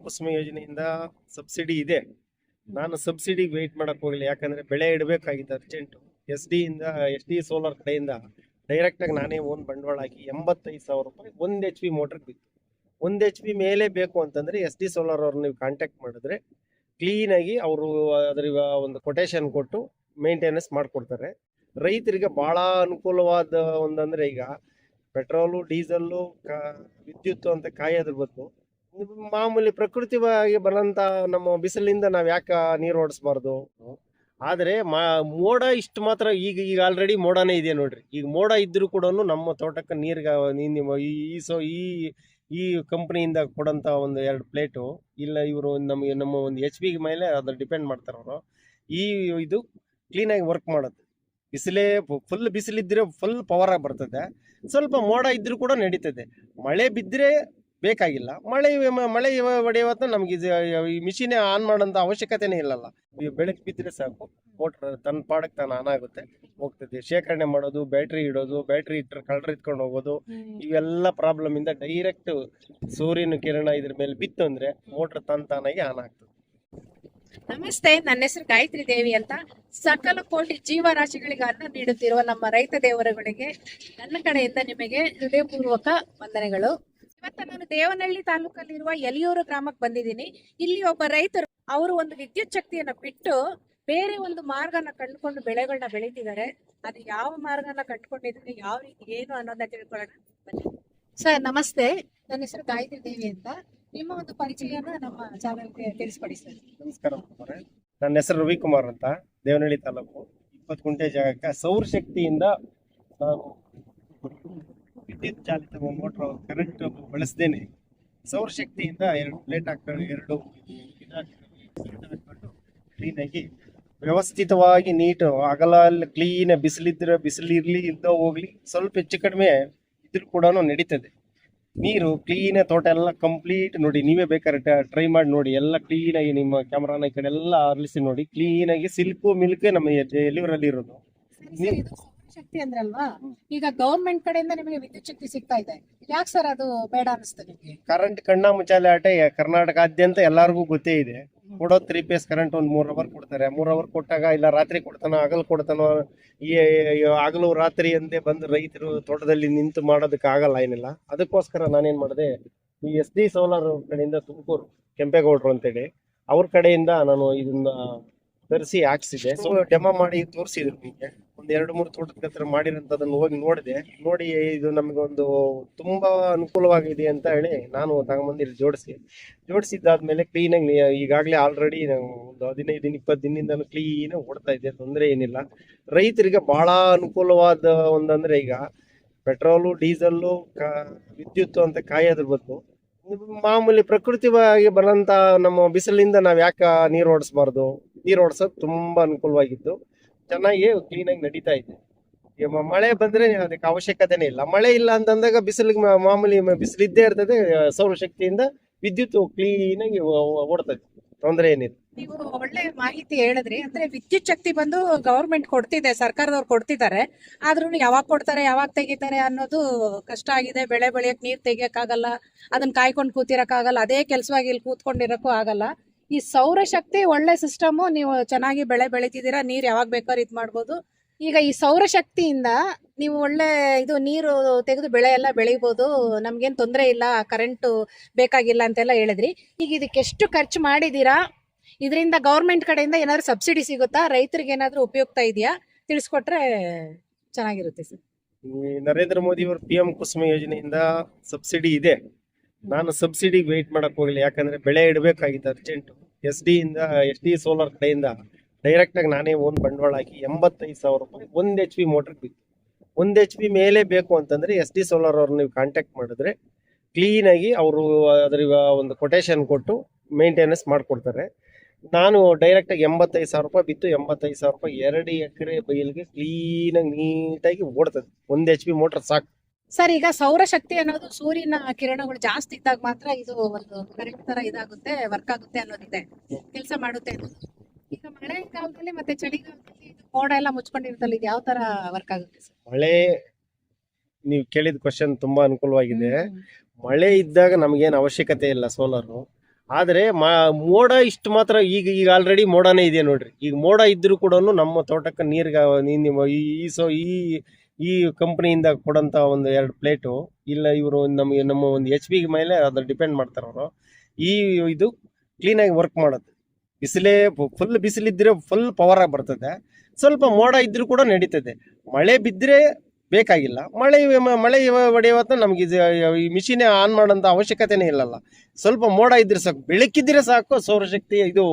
ಕುಸುಮ ಯೋಜನೆಯಿಂದ ಸಬ್ಸಿಡಿ ಇದೆ. ನಾನು ಸಬ್ಸಿಡಿಗೆ ವೆಯ್ಟ್ ಮಾಡಕ್ ಹೋಗಿಲ್ಲ, ಯಾಕಂದ್ರೆ ಬೆಳೆ ಇಡಬೇಕಾಗಿತ್ತು ಅರ್ಜೆಂಟು. ಎಸ್ ಡಿ ಸೋಲಾರ್ ಕಡೆಯಿಂದ ಡೈರೆಕ್ಟಾಗಿ ನಾನೇ ಓನ್ ಬಂಡವಾಳ ಹಾಕಿ 85,000 ರೂಪಾಯಿ 1 HP ಮೋಟರ್ ಬಿತ್ತು. 1 HP ಮೇಲೆ ಬೇಕು ಅಂತಂದ್ರೆ SD ಸೋಲಾರ್ ಅವ್ರು ನೀವು ಕಾಂಟ್ಯಾಕ್ಟ್ ಮಾಡಿದ್ರೆ ಕ್ಲೀನಾಗಿ ಅವರು ಅದರ ಒಂದು ಕೊಟೇಶನ್ ಕೊಟ್ಟು ಮೇಂಟೆನೆನ್ಸ್ ಮಾಡಿಕೊಡ್ತಾರೆ. ರೈತರಿಗೆ ಭಾಳ ಅನುಕೂಲವಾದ ಒಂದಂದ್ರೆ ಈಗ ಪೆಟ್ರೋಲು ಡೀಸೆಲ್ಲು ವಿದ್ಯುತ್ ಅಂತ ಕಾಯೋದ್ರ ಬದಲು ಮಾಮೂಲಿ ಪ್ರಕೃತಿವಾಗಿ ಬರೋಂಥ ನಮ್ಮ ಬಿಸಿಲಿಂದ ನಾವು ಯಾಕೆ ನೀರು ಓಡಿಸ್ಬಾರ್ದು. ಆದರೆ ಮೋಡ ಇಷ್ಟು ಮಾತ್ರ ಈಗ ಆಲ್ರೆಡಿ ಮೋಡನೇ ಇದೆ ನೋಡ್ರಿ. ಈಗ ಮೋಡ ಇದ್ರೂ ಕೂಡ ನಮ್ಮ ತೋಟಕ್ಕೆ ನೀರಿಗೆ ಈ ಕಂಪ್ನಿಯಿಂದ ಕೊಡೋಂಥ ಒಂದು 2 ಪ್ಲೇಟು ಇಲ್ಲ, ಇವರು ನಮ್ಮ ಒಂದು HP ಮೇಲೆ ಅದ್ರ ಡಿಪೆಂಡ್ ಮಾಡ್ತಾರೆ ಅವರು. ಇದು ಕ್ಲೀನಾಗಿ ವರ್ಕ್ ಮಾಡುತ್ತೆ. ಫುಲ್ ಬಿಸಿಲಿದ್ರೆ ಫುಲ್ ಪವರ್ ಆಗಿ ಬರ್ತದೆ. ಸ್ವಲ್ಪ ಮೋಡ ಇದ್ರೂ ಕೂಡ ನಡೀತದೆ. ಮಳೆ ಬಿದ್ದರೆ ಬೇಕಾಗಿಲ್ಲ. ಮಳೆ ಹೊಡೆಯವತ್ತ ನಮ್ಗೆ ಈ ಮಿಷಿನ್ ಆನ್ ಮಾಡೋಂಥ ಅವಶ್ಯಕತೆನೇ ಇಲ್ಲಲ್ಲ. ಬೆಳಕು ಬಿದ್ದರೆ ಸಾಕು, ಮೋಟ್ರ್ ತನ್ನ ಪಾಡಕ್ಕೆ ತಾನು ಆನ್ ಆಗುತ್ತೆ, ಹೋಗ್ತದೆ. ಶೇಖರಣೆ ಮಾಡೋದು, ಬ್ಯಾಟ್ರಿ ಇಡೋದು, ಬ್ಯಾಟ್ರಿ ಇಟ್ಟರೆ ಕಳ್ಳರು ಇಟ್ಕೊಂಡು ಹೋಗೋದು, ಇವೆಲ್ಲ ಪ್ರಾಬ್ಲಮ್ ಇಂದ ಡೈರೆಕ್ಟ್ ಸೂರ್ಯನ ಕಿರಣ ಇದ್ರ ಮೇಲೆ ಬಿತ್ತು ಅಂದ್ರೆ ಮೋಟ್ರ್ ತಾನಾಗಿ ಆನ್ ಆಗ್ತದೆ. ನಮಸ್ತೆ, ನನ್ನ ಹೆಸರು ಗಾಯತ್ರಿ ದೇವಿ ಅಂತ. ಸಕಲ ಕೋಟಿ ಜೀವರಾಶಿಗಳಿಗೆ ಅನ್ನ ನೀಡುತ್ತಿರುವ ನಮ್ಮ ರೈತ ದೇವರುಗಳಿಗೆ ನನ್ನ ಕಡೆಯಿಂದ ನಿಮಗೆ ಹೃದಯಪೂರ್ವಕ ವಂದನೆಗಳು. ಇವತ್ತು ನಾನು ದೇವನಹಳ್ಳಿ ತಾಲೂಕಲ್ಲಿರುವ ಯಲಿಯೂರು ಗ್ರಾಮಕ್ಕೆ ಬಂದಿದ್ದೀನಿ. ಇಲ್ಲಿ ಒಬ್ಬ ರೈತರು ಅವರು ಒಂದು ವಿದ್ಯುತ್ ಶಕ್ತಿಯನ್ನ ಬಿಟ್ಟು ಬೇರೆ ಒಂದು ಮಾರ್ಗನ ಕಂಡುಕೊಂಡು ಬೆಳೆಗಳನ್ನ ಬೆಳೀತಿದ್ದಾರೆ. ಅದು ಯಾವ ಮಾರ್ಗನ ಕಂಡುಕೊಂಡಿದ್ರೆ ಯಾವ ರೀತಿ ಏನು ಅನ್ನೋದನ್ನ ತಿಳ್ಕೊಳ್ಳೋಣ ಬನ್ನಿ. ಸರ್ ನಮಸ್ತೆ, ನನ್ನ ಹೆಸರು ಗಾಯತ್ರಿ ದೇವಿ ಅಂತ. ನಿಮ್ಮ ಒಂದು ಪರಿಚಯನ ನಮ್ಮ ಚಾನಲ್ಗೆ ತಿಳಿಸ್ಕೊಡಿ ಸರ್. ನಮಸ್ಕಾರ. ನನ್ನ ಹೆಸರು ರವಿಕುಮಾರ್ ಅಂತ, ದೇವನಹಳ್ಳಿ ತಾಲೂಕು. 20 ಗುಂಟೆ ಜಾಗಕ್ಕೆ ಸೌರ ಶಕ್ತಿಯಿಂದ ನಾನು ವಿದ್ಯುತ್ ಚಾಲಿತ ಮೋಟ್ರ್ ಕರೆಂಟ್ ಬಳಸ್ದೇನೆ ಸೌರ ಶಕ್ತಿಯಿಂದ 2 ಪ್ಲೇಟ್ ಹಾಕೊಂಡು 2 ಹಾಕೊಂಡು ಕ್ಲೀನಾಗಿ ವ್ಯವಸ್ಥಿತವಾಗಿ ನೀಟ್ ಅಗಲ ಕ್ಲೀನ್ ಬಿಸಿಲಿರ್ಲಿ ಇಲ್ದ ಹೋಗ್ಲಿ, ಸ್ವಲ್ಪ ಹೆಚ್ಚು ಕಡಿಮೆ ಇದ್ರೂ ಕೂಡ ನಡೀತದೆ. ನೀರು ಕ್ಲೀನ್, ತೋಟ ಎಲ್ಲ ಕಂಪ್ಲೀಟ್ ನೋಡಿ. ನೀವೇ ಬೇಕಾದ್ರೆ ಟ್ರೈ ಮಾಡಿ ನೋಡಿ. ಎಲ್ಲ ಕ್ಲೀನಾಗಿ ನಿಮ್ಮ ಕ್ಯಾಮ್ರಾನ ಈ ಕಡೆ ಎಲ್ಲ ಅರಳಿಸಿ ನೋಡಿ. ಕ್ಲೀನಾಗಿ ಮಿಲ್ಕ್ ನಮ್ಮ ಎಲ್ಲಿವರಲ್ಲಿ ಇರೋದು. ಶಕ್ತಿ ಅಂದ್ರಲ್ವಾ, ಈಗ ಗವರ್ಮೆಂಟ್ ಕಡೆಯಿಂದ ನಿಮಗೆ ವಿದ್ಯುತ್ ಶಕ್ತಿ ಸಿಗ್ತಾ ಇದೆ, ಯಾಕೆ ಸರ್ ಅದು ಬೇಡ ಅನಿಸ್ತದೆ ನಿಮಗೆ? ಕರೆಂಟ್ ಕಣ್ಣ ಮುಚ್ಚಾಲೆ ಆಟ ಕರ್ನಾಟಕಾದ್ಯಂತ ಎಲ್ಲರಿಗೂ ಗೊತ್ತೇ ಇದೆ. ಕೊಡೋದು 3 phase ಕರೆಂಟ್ ಒಂದು 3 ಅವರ್ ಕೊಡ್ತಾರೆ. 3 ಅವರ್ ಕೊಟ್ಟಾಗ ಇಲ್ಲ ರಾತ್ರಿ ಕೊಡ್ತಾನೋ ಹಗಲು ಕೊಡ್ತಾನೋ, ಈ ಹಗಲು ರಾತ್ರಿ ಅಂದೇ ಬಂದು ರೈತರು ತೋಟದಲ್ಲಿ ನಿಂತು ಮಾಡೋದಕ್ಕೆ ಆಗಲ್ಲ, ಏನಿಲ್ಲ. ಅದಕ್ಕೋಸ್ಕರ ನಾನೇನ್ ಮಾಡಿದೆ, ಈ SD ಸೋಲಾರ್ ಕಡೆಯಿಂದ ತುಮಕೂರು ಕೆಂಪೇಗೌಡರು ಅಂತೇಳಿ ಅವ್ರ ಕಡೆಯಿಂದ ನಾನು ಇದನ್ನ ತರಿಸಿ ಹಾಕ್ಸಿದೆ. ಸೊ ಡೆಮೋ ಮಾಡಿ ತೋರಿಸಿದ್ರು ನಿಮಗೆ. ಒಂದು 2-3 ತೋಟದ ಹತ್ರ ಮಾಡಿರೋಂಥದ್ದನ್ನು ಹೋಗಿ ನೋಡಿ ಇದು ನಮಗೊಂದು ತುಂಬಾ ಅನುಕೂಲವಾಗಿದೆ ಅಂತ ಹೇಳಿ ನಾನು ತಗೊಂಬಂದಿರಿ ಜೋಡಿಸಿದ್ದಾದ್ಮೇಲೆ ಕ್ಲೀನಾಗಿ ಈಗಾಗಲೇ ಆಲ್ರೆಡಿ ಒಂದು 15 ದಿನ 20 ದಿನದಿಂದಲೂ ಕ್ಲೀನಾಗಿ ಓಡ್ತಾ ಇದೆ. ತೊಂದರೆ ಏನಿಲ್ಲ. ರೈತರಿಗೆ ಬಹಳ ಅನುಕೂಲವಾದ ಒಂದಂದ್ರೆ ಈಗ ಪೆಟ್ರೋಲು ಡೀಸೆಲ್ಲು ವಿದ್ಯುತ್ ಅಂತ ಕಾಯೋದ್ರ ಬದಲು ಮಾಮೂಲಿ ಪ್ರಕೃತಿವಾಗಿ ಬರೋಂಥ ನಮ್ಮ ಬಿಸಿಲಿಂದ ನಾವು ಯಾಕೆ ನೀರು ಓಡಿಸ್ಬಾರ್ದು. ನೀರು ಓಡಿಸೋದು ತುಂಬಾ ಅನುಕೂಲವಾಗಿದ್ದು ಚೆನ್ನಾಗಿ ಕ್ಲೀನಾಗಿ ನಡೀತಾ ಇದೆ. ಮಳೆ ಬಂದ್ರೆ ಅದಕ್ಕೆ ಅವಶ್ಯಕತೆನೇ ಇಲ್ಲ. ಮಳೆ ಇಲ್ಲ ಅಂತಂದಾಗ ಬಿಸಿಲಿಗೆ ಮಾಮೂಲಿ ಬಿಸಿಲಿದ್ದೇ ಇರ್ತದೆ. ಸೌರಶಕ್ತಿಯಿಂದ ವಿದ್ಯುತ್ ಕ್ಲೀನಾಗಿ ಓಡ್ತದೆ, ತೊಂದರೆ ಏನಿಲ್ಲ. ನೀವು ಒಳ್ಳೆ ಮಾಹಿತಿ ಹೇಳಿದ್ರಿ. ಅಂದ್ರೆ ವಿದ್ಯುತ್ ಶಕ್ತಿ ಬಂದು ಗವರ್ಮೆಂಟ್ ಕೊಡ್ತಿದೆ, ಸರ್ಕಾರದವ್ರು ಕೊಡ್ತಿದ್ದಾರೆ. ಆದ್ರೂ ಯಾವಾಗ ಕೊಡ್ತಾರೆ ಯಾವಾಗ ತೆಗಿತಾರೆ ಅನ್ನೋದು ಕಷ್ಟ ಆಗಿದೆ. ಬೆಳೆ ಬೆಳೆಯಕ್ ನೀರ್ ತೆಗಿಯಕ್ಕಾಗಲ್ಲ, ಅದನ್ನ ಕಾಯ್ಕೊಂಡು ಕೂತಿರಕ್ಕಾಗಲ್ಲ, ಅದೇ ಕೆಲಸವಾಗಿ ಇಲ್ಲಿ ಕೂತ್ಕೊಂಡಿರಕ್ಕೂ ಆಗಲ್ಲ. ಈ ಸೌರಶಕ್ತಿ ಒಳ್ಳೆ ಸಿಸ್ಟಮು, ನೀವು ಚೆನ್ನಾಗಿ ಬೆಳೆ ಬೆಳಿತಿದ್ದೀರಾ, ನೀರ್ ಯಾವಾಗ ಬೇಕಾದ್ರೂ ಇದು ಮಾಡ್ಬೋದು. ಈಗ ಈ ಸೌರಶಕ್ತಿಯಿಂದ ನೀವು ಒಳ್ಳೆ ಇದು ನೀರು ತೆಗೆದು ಬೆಳೆ ಎಲ್ಲ ಬೆಳಿಬೋದು, ನಮ್ಗೇನ್ ತೊಂದರೆ ಇಲ್ಲ, ಕರೆಂಟ್ ಬೇಕಾಗಿಲ್ಲ ಅಂತೆಲ್ಲ ಹೇಳಿದ್ರಿ. ಈಗ ಇದಕ್ಕೆ ಎಷ್ಟು ಖರ್ಚು ಮಾಡಿದೀರಾ? ಇದರಿಂದ ಗವರ್ಮೆಂಟ್ ಕಡೆಯಿಂದ ಏನಾದ್ರು ಸಬ್ಸಿಡಿ ಸಿಗುತ್ತಾ? ರೈತರಿಗೆ ಏನಾದ್ರು ಉಪಯುಕ್ತ ಇದೆಯಾ? ತಿಳಿಸ್ಕೊಟ್ರೆ ಚೆನ್ನಾಗಿರುತ್ತೆ ಸರ್. ಈ ನರೇಂದ್ರ ಮೋದಿ ಅವರು PM ಕುಸುಮ ಯೋಜನೆಯಿಂದ ಸಬ್ಸಿಡಿ ಇದೆ. ನಾನು ಸಬ್ಸಿಡಿಗೆ ವೆಯ್ಟ್ ಮಾಡಕ್ ಹೋಗಿಲ್ಲ, ಯಾಕಂದ್ರೆ ಬೆಳೆ ಇಡಬೇಕಾಗಿತ್ತು ಅರ್ಜೆಂಟು. SD ಸೋಲಾರ್ ಕಡೆಯಿಂದ ಡೈರೆಕ್ಟಾಗಿ ನಾನೇ ಓನ್ ಬಂಡವಾಳ ಹಾಕಿ 85,000 ರೂಪಾಯಿ 1 HP ಮೋಟರ್ ಬಿತ್ತು. 1 HP ಮೇಲೆ ಬೇಕು ಅಂತಂದ್ರೆ SD ಸೋಲಾರ್ ಅವ್ರು ನೀವು ಕಾಂಟ್ಯಾಕ್ಟ್ ಮಾಡಿದ್ರೆ ಕ್ಲೀನಾಗಿ ಅವರು ಅದರ ಒಂದು ಕೊಟೇಶನ್ ಕೊಟ್ಟು ಮೇಂಟೆನೆನ್ಸ್ ಮಾಡಿಕೊಡ್ತಾರೆ. ನಾನು ಡೈರೆಕ್ಟಾಗಿ 85,000 ರೂಪಾಯಿ ಬಿತ್ತು. 85,000 ರೂಪಾಯಿ 2 ಎಕರೆ ಬೈಲಿಗೆ ಕ್ಲೀನಾಗಿ ನೀಟಾಗಿ ಓಡ್ತದೆ. 1 HP ಮೋಟರ್ ಸಾಕು ಸರ್. ಈಗ ಸೌರಶಕ್ತಿ ಅನ್ನೋದು ಸೂರ್ಯನ ಕಿರಣಗಳು ಜಾಸ್ತಿ ಇದ್ದಾಗ ಮಾತ್ರ ಇದು ಒಂದು ಕರೆಂಟ್ ತರ ಇದಾಗುತ್ತೆ, ವರ್ಕ್ ಆಗುತ್ತೆ ಅನ್ನೋದಿದೆ, ಕೆಲಸ ಮಾಡುತ್ತೆ ಅನ್ನೋದು. ಈಗ ಮಳೆ ಕಾಲದಲ್ಲಿ ಮತ್ತೆ ಚಳಿಗಾಲದಲ್ಲಿ ಇದು ಮೋಡ ಎಲ್ಲ ಮುಚ್ಕೊಂಡಿರ್ತಲ್ಲ, ಇದು ಯಾವ ತರ ವರ್ಕ್ ಆಗುತ್ತೆ ಸರ್? ಮಳೆ, ನೀವು ಕೇಳಿದ ಕ್ವಶನ್ ತುಂಬಾ ಅನುಕೂಲವಾಗಿದೆ. ಮಳೆ ಇದ್ದಾಗ ನಮಗೇನು ಅವಶ್ಯಕತೆ ಇಲ್ಲ ಸೋಲಾರು. ಆದ್ರೆ ಮೋಡ ಇಷ್ಟು ಮಾತ್ರ ಈಗ ಆಲ್ರೆಡಿ ಮೋಡನೇ ಇದೆ ನೋಡ್ರಿ. ಈಗ ಮೋಡ ಇದ್ರೂ ಕೂಡ ನಮ್ಮ ತೋಟಕ್ಕೆ ನೀರ್ಗೆ ಈ ಕಂಪನಿಯಿಂದ ಕೊಡಂತ ಒಂದು 2 ಪ್ಲೇಟು ಇಲ್ಲ, ಇವರು ನಮ್ಮ ಒಂದು HP ಮೇಲೆ ಅದು ಡಿಪೆಂಡ್ ಮಾಡ್ತಾರೆ ಅವರು. ಈ ಇದು ಕ್ಲೀನಾಗಿ ವರ್ಕ್ ಮಾಡುತ್ತೆ. ಬಿಸಿಲೇ ಫುಲ್ ಬಿಸಿಲಿದ್ರೆ ಫುಲ್ ಪವರ್ ಆಗಿ ಬರ್ತದೆ. ಸ್ವಲ್ಪ ಮೋಡ ಇದ್ರೂ ಕೂಡ ನಡೀತದೆ. ಮಳೆ ಬಿದ್ದರೆ ಬೇಕಾಗಿಲ್ಲ. ಮಳೆ ಹೊಡೆಯವತ್ತ ನಮ್ಗೆ ಈ ಮಿಷಿನ್ ಆನ್ ಮಾಡೋಂಥ ಅವಶ್ಯಕತೆನೇ ಇಲ್ಲಲ್ಲ. ಸ್ವಲ್ಪ ಮೋಡ ಇದ್ರೆ ಸಾಕು, ಬೆಳಕಿದ್ರೆ ಸಾಕು, ಸೌರಶಕ್ತಿ ಇದು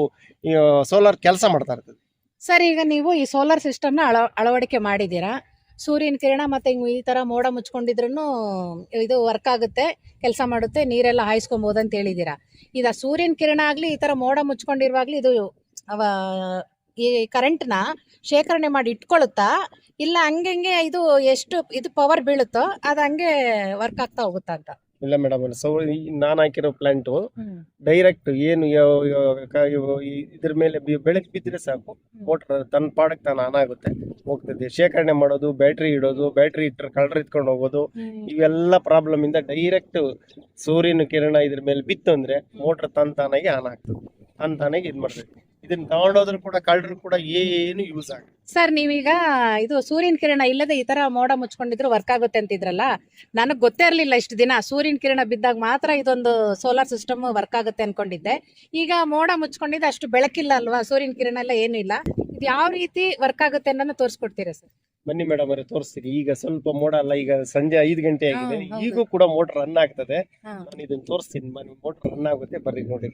ಸೋಲಾರ್ ಕೆಲಸ ಮಾಡ್ತಾ ಇರ್ತದೆ. ಸರ್, ಈಗ ನೀವು ಈ ಸೋಲಾರ್ ಸಿಸ್ಟಮ್ನ ಅಳವಡಿಕೆ ಮಾಡಿದ್ದೀರಾ. ಸೂರ್ಯನ ಕಿರಣ ಮತ್ತೆ ಈ ತರ ಮೋಡ ಮುಚ್ಕೊಂಡಿದ್ರು ಇದು ವರ್ಕ್ ಆಗುತ್ತೆ, ಕೆಲಸ ಮಾಡುತ್ತೆ, ನೀರೆಲ್ಲ ಹಾಯಿಸ್ಕೊಬಹುದು ಅಂತ ಹೇಳಿದ್ದೀರಾ. ಈಗ ಸೂರ್ಯನ ಕಿರಣ ಆಗ್ಲಿ ಈ ತರ ಮೋಡ ಮುಚ್ಕೊಂಡಿರುವಾಗ್ಲಿ ಇದು ಅವ ಈ ಕರೆಂಟ್ನ ಶೇಖರಣೆ ಮಾಡಿ ಇಟ್ಕೊಳ್ಳುತ್ತಾ, ಇಲ್ಲ ಹಂಗೆ ಇದು ಎಷ್ಟು ಇದು ಪವರ್ ಬೀಳುತ್ತೋ ಅದು ಹಂಗೆ ವರ್ಕ್ ಆಗ್ತಾ ಹೋಗುತ್ತಾ ಅಂತ? ಇಲ್ಲ ಮೇಡಮ್, ನಾನು ಹಾಕಿರೋ ಪ್ಲಾಂಟು ಡೈರೆಕ್ಟ್ ಏನು ಇದ್ರ ಮೇಲೆ ಬೆಳಕು ಬಿದ್ದರೆ ಸಾಕು, ಮೋಟ್ರ್ ತನ್ನ ಪಾಡಕ್ಕೆ ತಾನು ಆನ್ ಆಗುತ್ತೆ, ಹೋಗ್ತದೆ. ಶೇಖರಣೆ ಮಾಡೋದು, ಬ್ಯಾಟ್ರಿ ಇಡೋದು, ಬ್ಯಾಟ್ರಿ ಇಟ್ಟರೆ ಕಳ್ಳರು ಇಟ್ಕೊಂಡು ಹೋಗೋದು, ಇವೆಲ್ಲ ಪ್ರಾಬ್ಲಮ್ ಇಂದ ಡೈರೆಕ್ಟ್ ಸೂರ್ಯನ ಕಿರಣ ಇದ್ರ ಮೇಲೆ ಬಿತ್ತು ಅಂದ್ರೆ ಮೋಟ್ರ್ ತಾನಾಗಿ ಆನ್ ಆಗ್ತದೆ, ತಾನಾಗಿ ಇದು ಮಾಡ್ತದೆ. ಇದನ್ನ ತಗೊಂಡೋದ್ರು ಕೂಡ ಕಳ್ಳರು ಕೂಡ ಏನು ಯೂಸ್ ಆಗುತ್ತೆ. ಸರ್, ನೀವೀಗ ಇದು ಸೂರ್ಯನ ಕಿರಣ ಇಲ್ಲದೆ ಈ ತರ ಮೋಡ ಮುಚ್ಕೊಂಡಿದ್ರು ವರ್ಕ್ ಆಗುತ್ತೆ ಅಂತಿದ್ರಲ್ಲ, ನನಗೆ ಗೊತ್ತೇ ಇರಲಿಲ್ಲ ಇಷ್ಟು ದಿನ. ಸೂರ್ಯನ ಕಿರಣ ಬಿದ್ದಾಗ ಮಾತ್ರ ಇದೊಂದು ಸೋಲಾರ್ ಸಿಸ್ಟಮ್ ವರ್ಕ್ ಆಗುತ್ತೆ ಅನ್ಕೊಂಡಿದ್ದೆ. ಈಗ ಮೋಡ ಮುಚ್ಕೊಂಡಿದ್ದೆ, ಅಷ್ಟು ಬೆಳಕಿಲ್ಲ ಅಲ್ವಾ, ಸೂರ್ಯನ ಕಿರಣ ಎಲ್ಲ ಏನೂ ಇಲ್ಲ. ಇದು ಯಾವ ರೀತಿ ವರ್ಕ್ ಆಗುತ್ತೆ ಅನ್ನೋದನ್ನ ತೋರಿಸ್ಕೊಡ್ತೀರಾ ಸರ್? ಬನ್ನಿ ಮೇಡಮ್ ಅವರೇ, ತೋರಿಸ್ತೀನಿ. ಈಗ ಸ್ವಲ್ಪ ಮೋಡ ಅಲ್ಲ, ಈಗ ಸಂಜೆ 5 ಗಂಟೆ ಆಗಿದೆ, ಹೌದು. ಈಗೂ ಕೂಡ ಮೋಟರ್ ರನ್ ಆಗ್ತದೆ. ನಾನು ಇದನ್ನ ತೋರಿಸ್ತೀನಿ ಬನ್ನಿ. ಮೋಟರ್ ರನ್ ಆಗುತ್ತೆ, ಬರ್ರಿ ನೋಡಿ.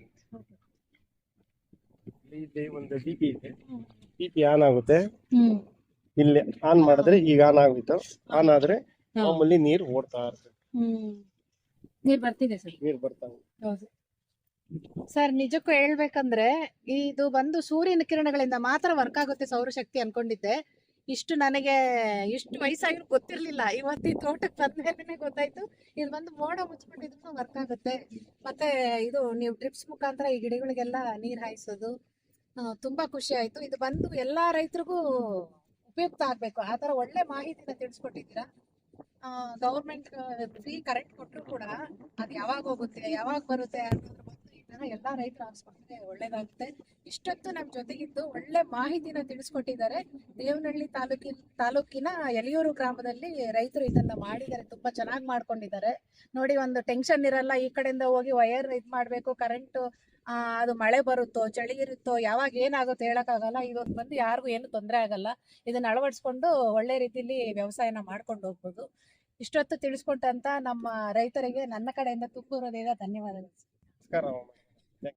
ಇಲ್ಲಿ ಒಂದು DP ಇದೆ, DP ಆನ್ ಆಗುತ್ತೆ. ಇಲ್ಲಿ ಆನ್ ಮಾಡಿದ್ರೆ ಈಗ ಆನ್ ಆಗೋಯ್ತು. ಆನ್ ಆದ್ರೆ ಮಾಮೂಲಿ ನೀರು ಓಡ್ತಾ ಇರ್ತದೆ, ನೀರ್ ಬರ್ತಿದೆ ಸರ್. ನೀರು ಬರ್ತಾ ಹೌದು ಸರ್, ನಿಜಕ್ಕೂ ಹೇಳ್ಬೇಕಂದ್ರೆ ಇದು ಬಂದು ಸೂರ್ಯನ ಕಿರಣಗಳಿಂದ ಮಾತ್ರ ವರ್ಕ್ ಆಗುತ್ತೆ ಸೌರಶಕ್ತಿ ಅನ್ಕೊಂಡಿದ್ದೆ. ನನಗೆ ಇಷ್ಟು ವಯಸ್ಸಾಗಿರೋ ಗೊತ್ತಿರ್ಲಿಲ್ಲ. ಇವತ್ತು ಈ ತೋಟಕ್ಕೆ ಬಂದ್ಮೇಲೆ ಗೊತ್ತಾಯ್ತು ಇದು ಬಂದು ಮೋಡ ಮುಚ್ಕೊಂಡಿದ್ರು ವರ್ಕ್ ಆಗುತ್ತೆ. ಮತ್ತೆ ಇದು ನೀವು ಡ್ರಿಪ್ಸ್ ಮುಖಾಂತರ ಈ ಗಿಡಗಳಿಗೆಲ್ಲ ನೀರ್ ಹಾಯಿಸೋದು ತುಂಬಾ ಖುಷಿ ಆಯ್ತು. ಇದು ಬಂದು ಎಲ್ಲಾ ರೈತರಿಗೂ ಉಪಯುಕ್ತ ಆಗ್ಬೇಕು. ಆ ತರ ಒಳ್ಳೆ ಮಾಹಿತಿನ ತಿಳಿಸ್ಕೊಟ್ಟಿದ್ದೀರಾ. ಗೌರ್ಮೆಂಟ್ ಫ್ರೀ ಕರೆಂಟ್ ಕೊಟ್ಟರು ಕೂಡ ಅದು ಯಾವಾಗ ಹೋಗುತ್ತೆ, ಯಾವಾಗ ಬರುತ್ತೆ ಅನ್ನೋದ್ರ ಬಗ್ಗೆ ಈ ತರ ಎಲ್ಲಾ ರೈತರು ಹಾಕ್ಸ್ಕೊಂಡ್ರೆ ಒಳ್ಳೇದಾಗುತ್ತೆ. ಇಷ್ಟೊತ್ತು ನಮ್ ಜೊತೆಗಿದ್ದು ಒಳ್ಳೆ ಮಾಹಿತಿನ ತಿಳಿಸ್ಕೊಟ್ಟಿದ್ದಾರೆ. ದೇವನಹಳ್ಳಿ ತಾಲೂಕಿನ ಯಲಿಯೂರು ಗ್ರಾಮದಲ್ಲಿ ರೈತರು ಇದನ್ನ ಮಾಡಿದ್ದಾರೆ, ತುಂಬಾ ಚೆನ್ನಾಗಿ ಮಾಡ್ಕೊಂಡಿದ್ದಾರೆ. ನೋಡಿ, ಒಂದು ಟೆನ್ಷನ್ ಇರಲ್ಲ. ಈ ಕಡೆಯಿಂದ ಹೋಗಿ ವೈರ್ ಇದ್ ಮಾಡ್ಬೇಕು, ಕರೆಂಟ್ ಅದು ಮಳೆ ಬರುತ್ತೋ ಚಳಿ ಇರುತ್ತೋ ಯಾವಾಗ ಏನಾಗುತ್ತೋ ಹೇಳಕ್ಕಾಗಲ್ಲ. ಇದೊಂದು ಬಂದು ಯಾರಿಗೂ ಏನು ತೊಂದರೆ ಆಗಲ್ಲ. ಇದನ್ನ ಅಳವಡಿಸ್ಕೊಂಡು ಒಳ್ಳೆ ರೀತಿಯಲ್ಲಿ ವ್ಯವಸಾಯನ ಮಾಡ್ಕೊಂಡು ಹೋಗ್ಬೋದು. ಇಷ್ಟೊತ್ತು ತಿಳಿಸ್ಕೊಟ್ಟಂತ ನಮ್ಮ ರೈತರಿಗೆ ನನ್ನ ಕಡೆಯಿಂದ ತುಂಬ ಹೃದಯದ ಧನ್ಯವಾದಗಳು. ನಮಸ್ಕಾರ.